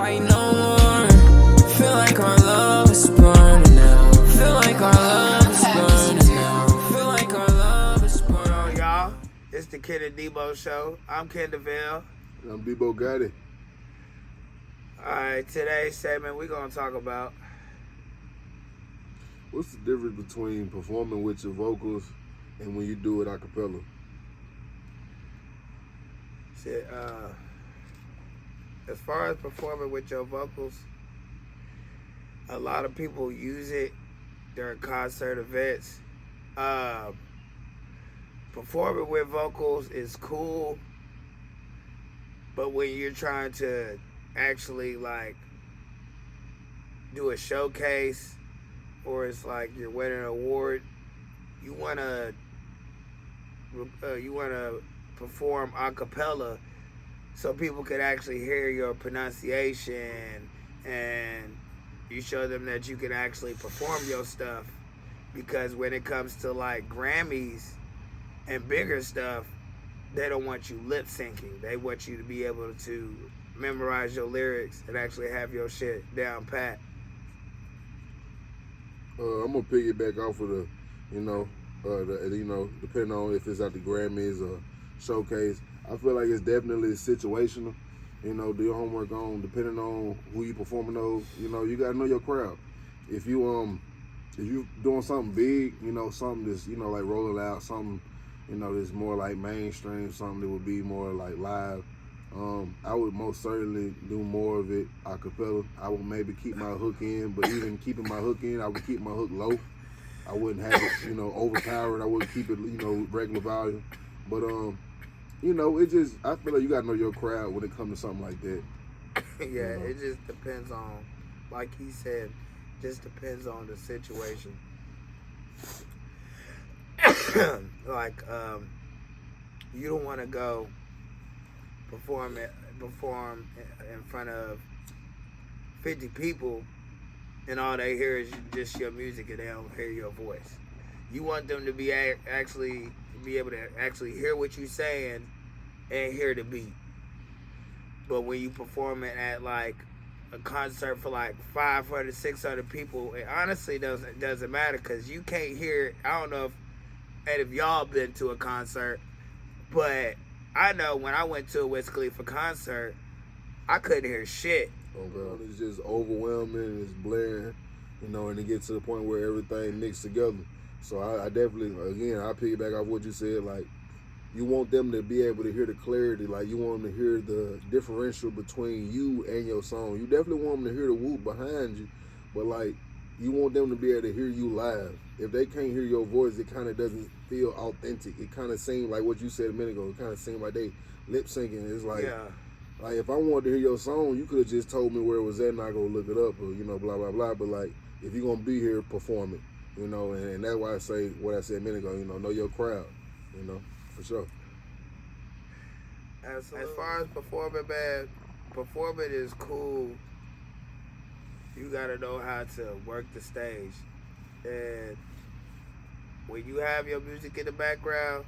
wait no more. Feel like our love is burning now. Feel like our love is burning now. Feel like our love is burning. What's going on, y'all? It's the Ken Debo Show. I'm Ken Debo. And I'm Debo Gotti. Alright, today's segment we're gonna talk about What's the difference between performing with your vocals and when you do it a cappella? shit, as far as performing with your vocals, a lot of people use it during concert events. Performing with vocals is cool, but when you're trying to actually like do a showcase, or it's like you're winning an award, you wanna perform a cappella so people could actually hear your pronunciation, and you show them that you can actually perform your stuff. Because when it comes to like Grammys and bigger stuff, they don't want you lip syncing. They want you to be able to memorize your lyrics and actually have your shit down pat. I'm gonna piggyback off of the depending on if it's at the Grammys or showcase. I feel like it's definitely situational. Do your homework on depending on who you performing those. You gotta know your crowd. If you doing something big, something that's like rolling out, something that's more like mainstream, something that would be more like live. I would most certainly do more of it a cappella. I would maybe keep my hook in, but even keeping my hook in, I would keep my hook low. I wouldn't have it, overpowered. I wouldn't keep it, regular volume. But it just, I feel like you gotta know your crowd when it comes to something like that. Yeah, it just depends on, like he said, just depends on the situation. Like, you don't want to go perform in front of 50 people and all they hear is just your music and they don't hear your voice. You want them to be able to actually hear what you're saying and hear the beat. But when you perform it at like a concert for like 500, 600 people, it honestly doesn't matter, because you can't hear. I don't know if y'all been to a concert, but I know when I went to a Wiz Khalifa concert, I couldn't hear shit. Oh God, it's just overwhelming, it's blaring, and it gets to the point where everything mixed together. So I definitely, again, I piggyback off what you said, like, you want them to be able to hear the clarity, like you want them to hear the differential between you and your song. You definitely want them to hear the whoop behind you, but like, you want them to be able to hear you live. If they can't hear your voice, it kind of doesn't feel authentic. It kind of seemed like what you said a minute ago. It kind of seemed like they lip syncing. It's like, Yeah. Like if I wanted to hear your song, you could have just told me where it was at and I go look it up, or blah blah blah. But like, if you're gonna be here, perform it, and that's why I say what I said a minute ago. Know your crowd, for sure. Absolutely. As far as performing, man, performing is cool. You gotta know how to work the stage, and when you have your music in the background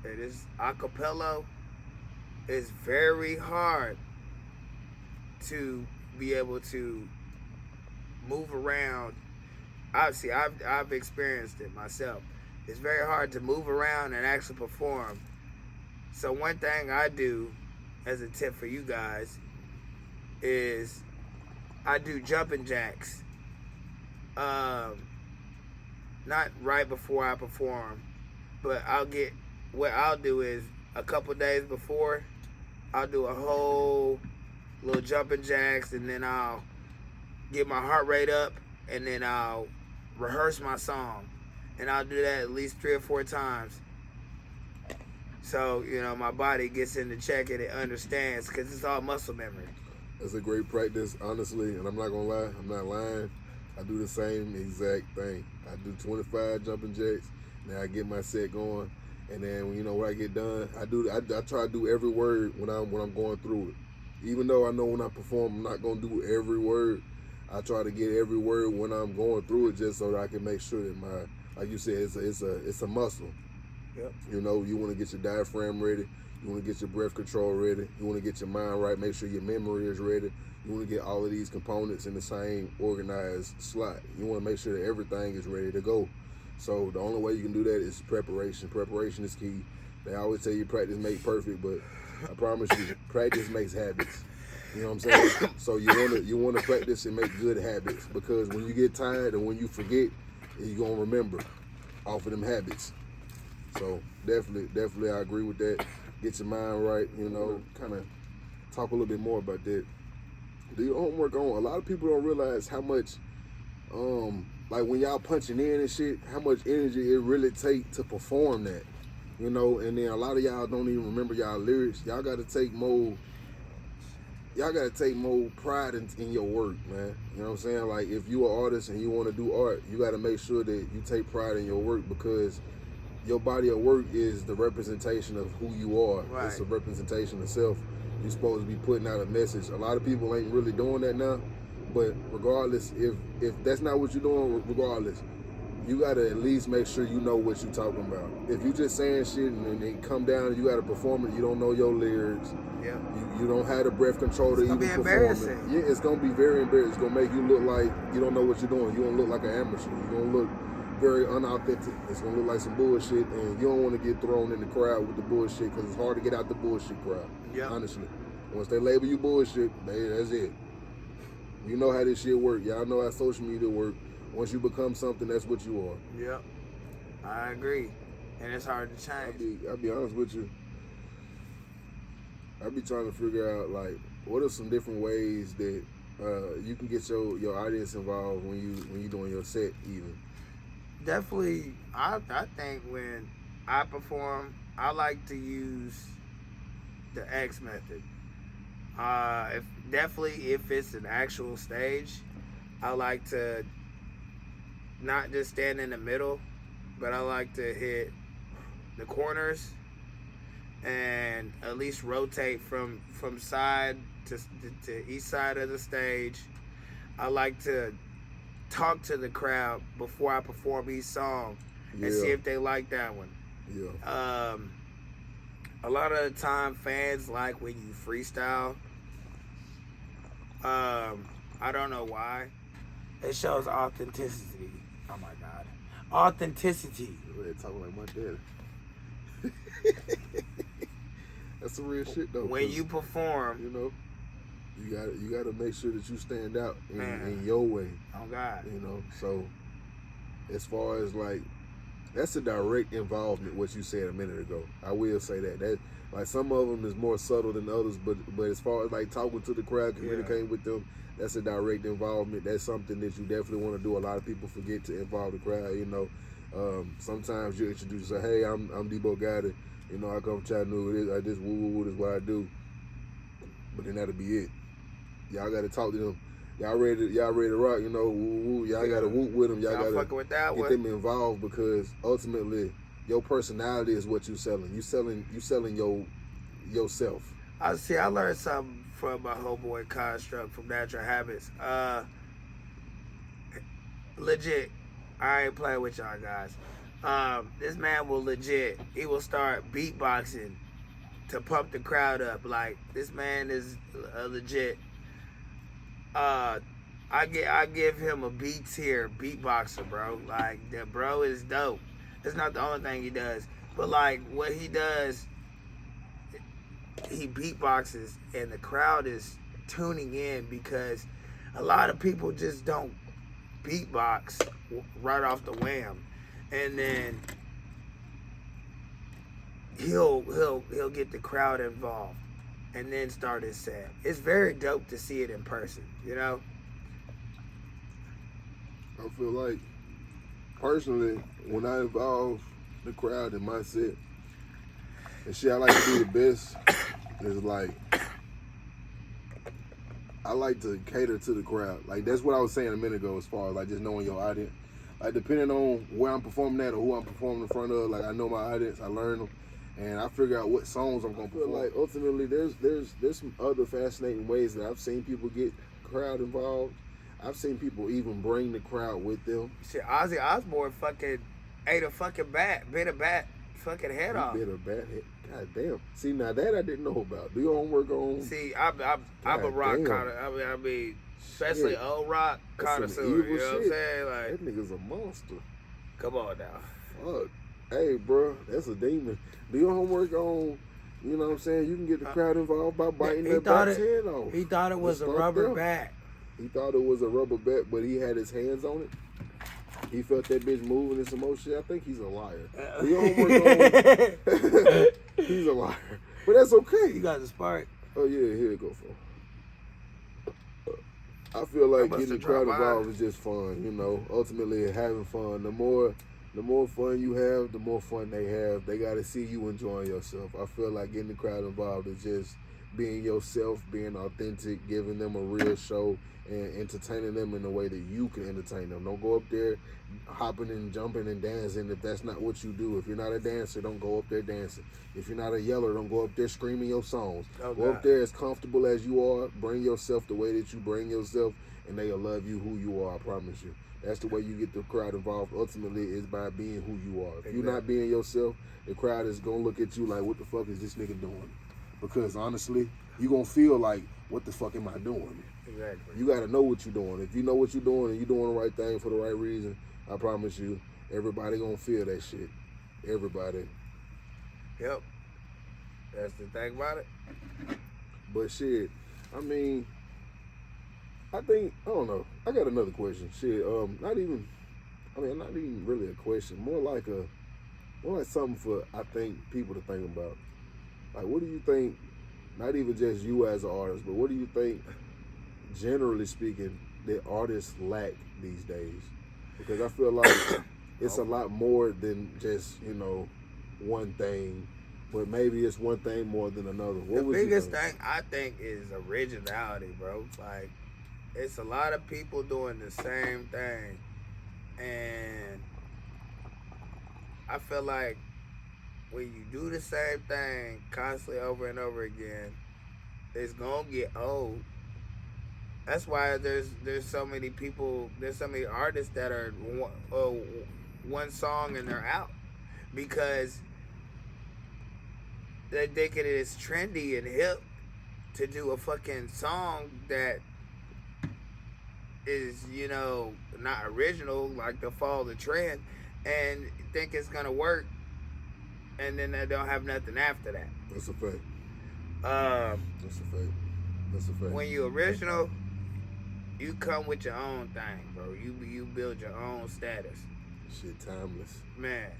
and it's a cappella, it's very hard to be able to move around. Obviously, I've experienced it myself. It's very hard to move around and actually perform. So one thing I do as a tip for you guys is I do jumping jacks. Not right before I perform, but what I'll do is a couple days before, I'll do a whole little jumping jacks, and then I'll get my heart rate up, and then I'll rehearse my song, and I'll do that at least 3 or 4 times. So, my body gets into check and it understands, because it's all muscle memory. It's a great practice, honestly, and I'm not gonna lie, I'm not lying. I do the same exact thing. I do 25 jumping jacks, then I get my set going, and then when I get done, I try to do every word when I'm going through it. Even though I know when I perform I'm not gonna do every word, I try to get every word when I'm going through it, just so that I can make sure that like you said, it's a muscle. Yep. You want to get your diaphragm ready. You want to get your breath control ready. You want to get your mind right. Make sure your memory is ready. You want to get all of these components in the same organized slot. You want to make sure that everything is ready to go. So the only way you can do that is preparation. Preparation is key. They always tell you practice makes perfect, but I promise you, practice makes habits. You know what I'm saying? So you wanna practice and make good habits, because when you get tired and when you forget, you're gonna remember off of them habits. So definitely I agree with that. Get your mind right, kind of talk a little bit more about that. Do your homework on. A lot of people don't realize how much, like when y'all punching in and shit, how much energy it really take to perform that. And then a lot of y'all don't even remember y'all lyrics. Y'all gotta take more pride in your work, man. You know what I'm saying? Like, if you are an artist and you want to do art, you got to make sure that you take pride in your work, because your body of work is the representation of who you are. Right. It's a representation of self. You're supposed to be putting out a message. A lot of people ain't really doing that now, but regardless, if that's not what you're doing, regardless, you got to at least make sure you know what you're talking about. If you just saying shit and it come down and you got to perform it, you don't know your lyrics. Yeah. You don't have the breath control to even perform embarrassing. it. Yeah, it's gonna be very embarrassing. It's gonna make you look like you don't know what you're doing. You're gonna look like an amateur. You're gonna look very unauthentic. It's gonna look like some bullshit, and you don't want to get thrown in the crowd with the bullshit, because it's hard to get out the bullshit crowd. Yeah. Honestly, once they label you bullshit, that's it. You know how this shit work. Y'all know how social media work. Once you become something, that's what you are. Yep. I agree, and it's hard to change. I'll be honest with you. I be trying to figure out, like, what are some different ways that you can get your audience involved when you doing your set even. Definitely, I think when I perform, I like to use the X method. If it's an actual stage, I like to not just stand in the middle, but I like to hit the corners and at least rotate from side to each side of the stage. I like to talk to the crowd before I perform each song and see if they like that one. Yeah. A lot of the time, fans like when you freestyle. I don't know why. It shows authenticity. Oh my God, authenticity. You're talking like my daddy. That's some real shit though. When you perform, you gotta make sure that you stand out in your way. Oh God. So as far as like, that's a direct involvement. What you said a minute ago, I will say that like some of them is more subtle than others, but as far as like talking to the crowd, communicating with them, that's a direct involvement. That's something that you definitely want to do. A lot of people forget to involve the crowd. Sometimes you introduce, say, "Hey, I'm Debo Gotti. I come from Chattanooga. I just woo is what I do." But then that'll be it. Y'all got to talk to them. Y'all ready to rock? Woo. Y'all got to whoop with them. Y'all got to get them involved, because ultimately your personality is what you selling. You selling yourself. I learned something from my homeboy Construct from Natural Habits. Legit, I ain't playing with y'all guys. This man will legit. He will start beatboxing to pump the crowd up. Like, this man is a legit. I give him a B tier beatboxer, bro. Like, the bro is dope. It's not the only thing he does, but like what he does, he beatboxes and the crowd is tuning in, because a lot of people just don't beatbox right off the wham, and then he'll get the crowd involved and then start his set. It's very dope to see it in person, I feel like, personally, when I involve the crowd in my set, and shit I like to do the best is like, I like to cater to the crowd. Like, that's what I was saying a minute ago, as far as like just knowing your audience. Like, depending on where I'm performing at or who I'm performing in front of, like, I know my audience, I learn them, and I figure out what songs I'm gonna perform. Like, ultimately, there's some other fascinating ways that I've seen people get crowd involved. I've seen people even bring the crowd with them. Shit, Ozzy Osbourne fucking ate a fucking bit of bat fucking head He off. bit a bat head. God damn. See, now that I didn't know about. Do your homework on? See, I'm a rock connoisseur. I mean, especially Shit. old rock That's some connoisseur. evil You know what I'm shit. saying? Like, That nigga's a monster. come on now. Fuck. Hey, bro, that's a demon. Do your homework on, you know what I'm saying? You can get the crowd involved by biting that bat's head off. He thought it was a rubber bat. He thought it was a rubber bat, but he had his hands on it. He felt that bitch moving and some more shit. I think he's a liar. Do your homework on. He's a liar. But that's okay. You got the spark. Oh, yeah, here it go, for. I feel like getting the crowd involved is just fun, you know. Ultimately, having fun. The more fun you have, the more fun they have. They got to see you enjoying yourself. I feel like getting the crowd involved is just being yourself, being authentic, giving them a real show, and entertaining them in a way that you can entertain them. Don't go up there hopping and jumping and dancing if that's not what you do. If you're not a dancer, don't go up there dancing. If you're not a yeller, don't go up there screaming your songs. Go up there as comfortable as you are. Bring yourself the way that you bring yourself, and they'll love you who you are, I promise you. That's the way you get the crowd involved. Ultimately, is by being who you are. If you're not being yourself, the crowd is going to look at you like, what the fuck is this nigga doing? Because honestly, you're going to feel like, what the fuck am I doing? Exactly. You got to know what you're doing. If you know what you're doing and you're doing the right thing for the right reason, I promise you, everybody going to feel that shit. Everybody. Yep. That's the thing about it. But shit, I mean, I don't know. I got another question. Shit, not even really a question. More like something for, I think, people to think about. Like, what do you think, not even just you as an artist, but what do you think, generally speaking, that artists lack these days? Because I feel like it's a lot more than just, you know, one thing, but maybe it's one thing more than another. The biggest thing I think is originality, bro. Like, it's a lot of people doing the same thing, and I feel like when you do the same thing constantly over and over again, it's gonna get old. That's why there's so many people, there's so many artists that are one song and they're out, because they think it is trendy and hip to do a fucking song that is, you know, not original, like to follow the trend, and think it's gonna work, and then they don't have nothing after that. That's a fact. That's a fact. That's a fact. When you original, you come with your own thing, bro. You build your own status. Shit, timeless. Man.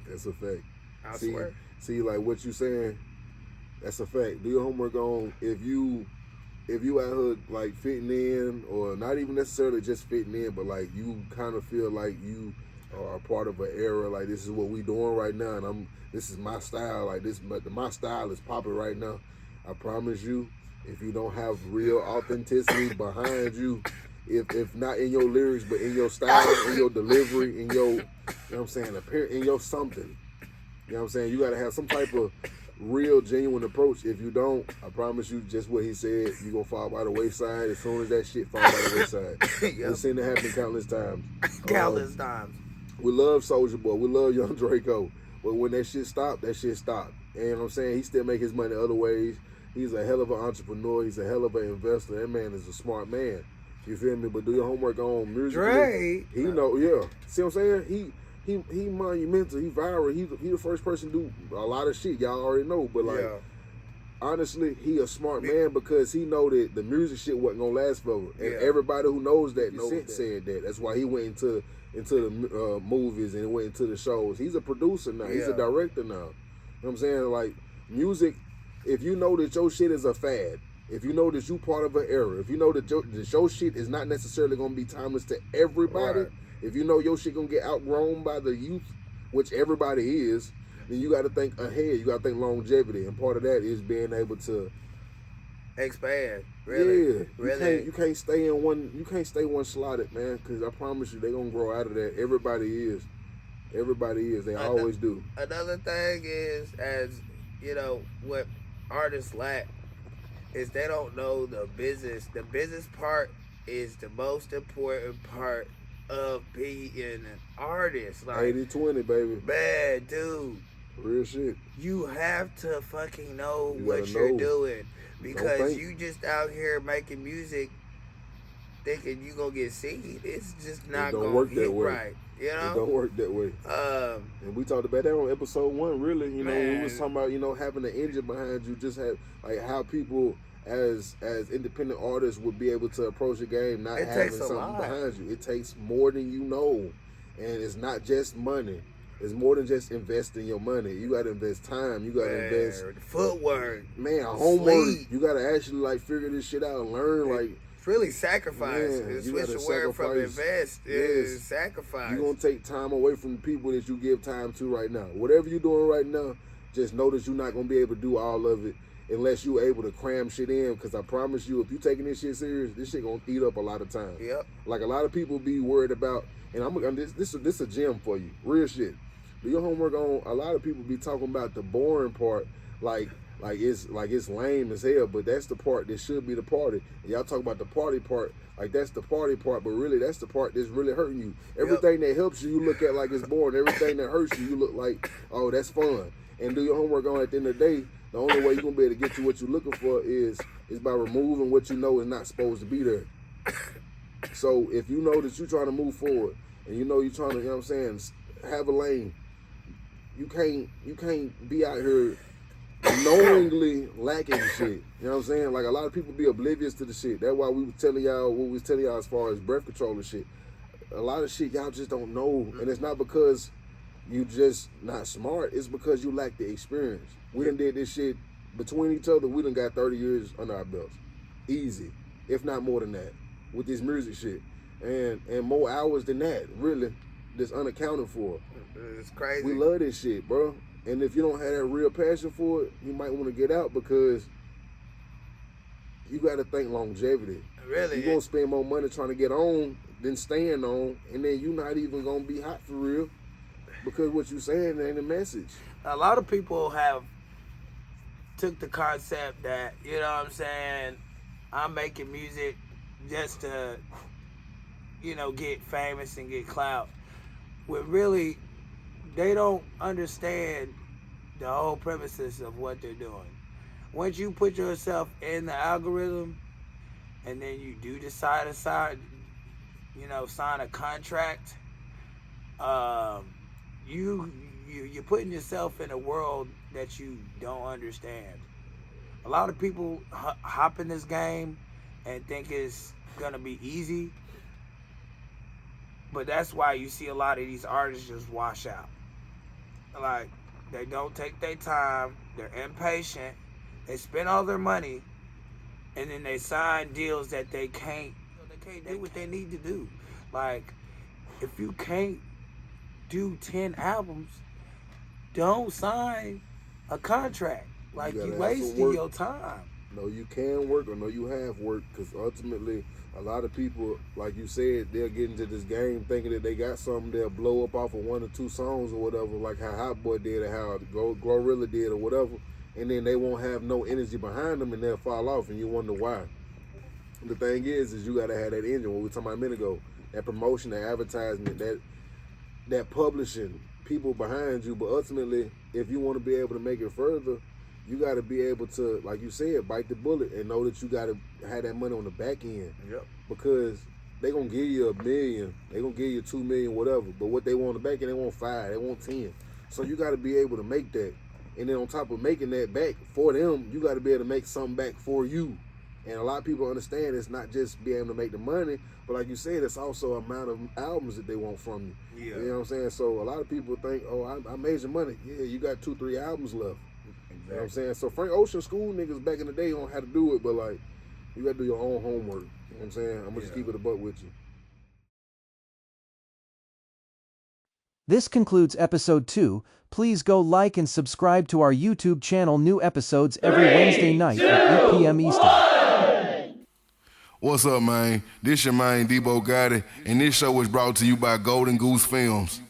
That's a fact. I swear. See, like what you saying, that's a fact. Do your homework on if you out here like fitting in, or not even necessarily just fitting in, but like you kind of feel like you are a part of an era, like this is what we doing right now, and this is my style, like this, but my style is popping right now. I promise you, if you don't have real authenticity behind you, if not in your lyrics, but in your style, in your delivery, in your, you know what I'm saying, in your something, you know what I'm saying, you gotta have some type of real, genuine approach. If you don't, I promise you, just what he said, you're gonna fall by the wayside as soon as that shit fall by the wayside. Yep. We've seen it happen countless times. Countless times. We love Soulja Boy, we love Young Draco, but when that shit stopped, that shit stopped. And you know what I'm saying, he still make his money other ways. He's a hell of an entrepreneur. He's a hell of an investor. That man is a smart man. You feel me? But do your homework on music. Dre. He know, yeah. See what I'm saying? He monumental. He viral. He the first person to do a lot of shit. Y'all already know. But like, honestly, he a smart man because he know that the music shit wasn't gonna last forever. And everybody who knows that said that. That's why he went into the movies and went into the shows. He's a producer now. He's a director now. You know what I'm saying? Like, music. If you know that your shit is a fad, if you know that you part of an era, if you know that your shit is not necessarily going to be timeless to everybody, if you know your shit going to get outgrown by the youth, which everybody is, then you got to think ahead. You got to think longevity. And part of that is being able to expand. Really? Yeah. Really? You can't stay one slotted, man, because I promise you, they're going to grow out of that. Everybody is. They always do. Another thing is, as you know, what artists lack is they don't know the business. The business part is the most important part of being an artist. Like 80-20, baby. Man, dude, Real shit. You have to fucking know You what gotta you're know. doing, because think. you just out here making music thinking you gonna get seen. It's just not don't gonna work hit that way. right. You It know. don't work that way. And we talked about that on episode 1. Really, you know, we was talking about having an engine behind you. Just have like how people as independent artists would be able to approach the game, not It having takes a something lot. behind you. It takes more than you know, and it's not just money. It's more than just investing your money. You got to invest time. You got to invest footwork, homework. sleep. You got to actually like figure this shit out and learn. Like, it's really sacrifice. man, It's you switch gotta the word from sacrifice. invest is sacrifice. You're going to take time away from the people that you give time to right now. Whatever you're doing right now, just know that you're not going to be able to do all of it unless you're able to cram shit in. Because I promise you, if you're taking this shit serious, this shit going to eat up a lot of time. Yep. Like a lot of people be worried about, and this a gem for you. Real shit. Do your homework on, a lot of people be talking about the boring part like it's lame as hell, but that's the part that should be the party. And y'all talk about the party part, like that's the party part, but really that's the part that's really hurting you. Everything that helps you, you look at like it's boring. Everything that hurts you, you look like, oh, that's fun. And do your homework on, at the end of the day, the only way you're gonna be able to get to what you're looking for is by removing what you know is not supposed to be there. So if you know that you're trying to move forward and you know you're trying to, you know what I'm saying, have a lane, you can't be out here knowingly lacking shit. You know what I'm saying? Like a lot of people be oblivious to the shit. That's why we was telling y'all what we was telling y'all as far as breath control and shit. A lot of shit y'all just don't know. And it's not because you just not smart. It's because you lack the experience. We done did this shit between each other. We done got 30 years under our belts. Easy. If not more than that. With this music shit. And more hours than that, really, that's unaccounted for. It's crazy. We love this shit, bro. And if you don't have that real passion for it, you might want to get out, because you got to think longevity. Really? You're going to spend more money trying to get on than staying on, and then you're not even going to be hot for real, because what you saying ain't a message. A lot of people have took the concept that, you know what I'm saying, I'm making music just to, get famous and get clout. When really, they don't understand the whole premises of what they're doing. Once you put yourself in the algorithm, and then you do decide to sign a contract, you're putting yourself in a world that you don't understand. A lot of people hop in this game and think it's gonna be easy, but that's why you see a lot of these artists just wash out. Like, they don't take their time, they're impatient, they spend all their money, and then they sign deals that they can't do what they need to do. Like, if you can't do 10 albums, don't sign a contract. Like, you wasting your time. No, you can work, or no, you have work, because ultimately, a lot of people, like you said, they'll get into this game thinking that they got something, they'll blow up off of 1 or 2 songs or whatever, like how Hot Boy did or how Glorilla did or whatever, and then they won't have no energy behind them and they'll fall off, and you wonder why. The thing is you got to have that engine, what we were talking about a minute ago, that promotion, that advertisement, that publishing, people behind you. But ultimately, if you want to be able to make it further, you got to be able to, like you said, bite the bullet and know that you got to have that money on the back end. Yep. Because they going to give you $1 million, they going to give you $2 million, whatever. But what they want on the back end, they want 5, they want 10. So you got to be able to make that. And then on top of making that back for them, you got to be able to make something back for you. And a lot of people understand it's not just being able to make the money, but like you said, it's also amount of albums that they want from you. Yeah. You know what I'm saying? So a lot of people think, oh, I made some money. Yeah, you got 2-3 albums left. Exactly. You know what I'm saying? So Frank Ocean school niggas back in the day don't have to do it, but like, you got to do your own homework. You know what I'm saying? I'm going to just keep it a buck with you. This concludes episode 2. Please go like and subscribe to our YouTube channel. New episodes every Wednesday night at 8 p.m. Eastern. What's up, man? This your man, Debo Gotti, and this show was brought to you by Golden Goose Films.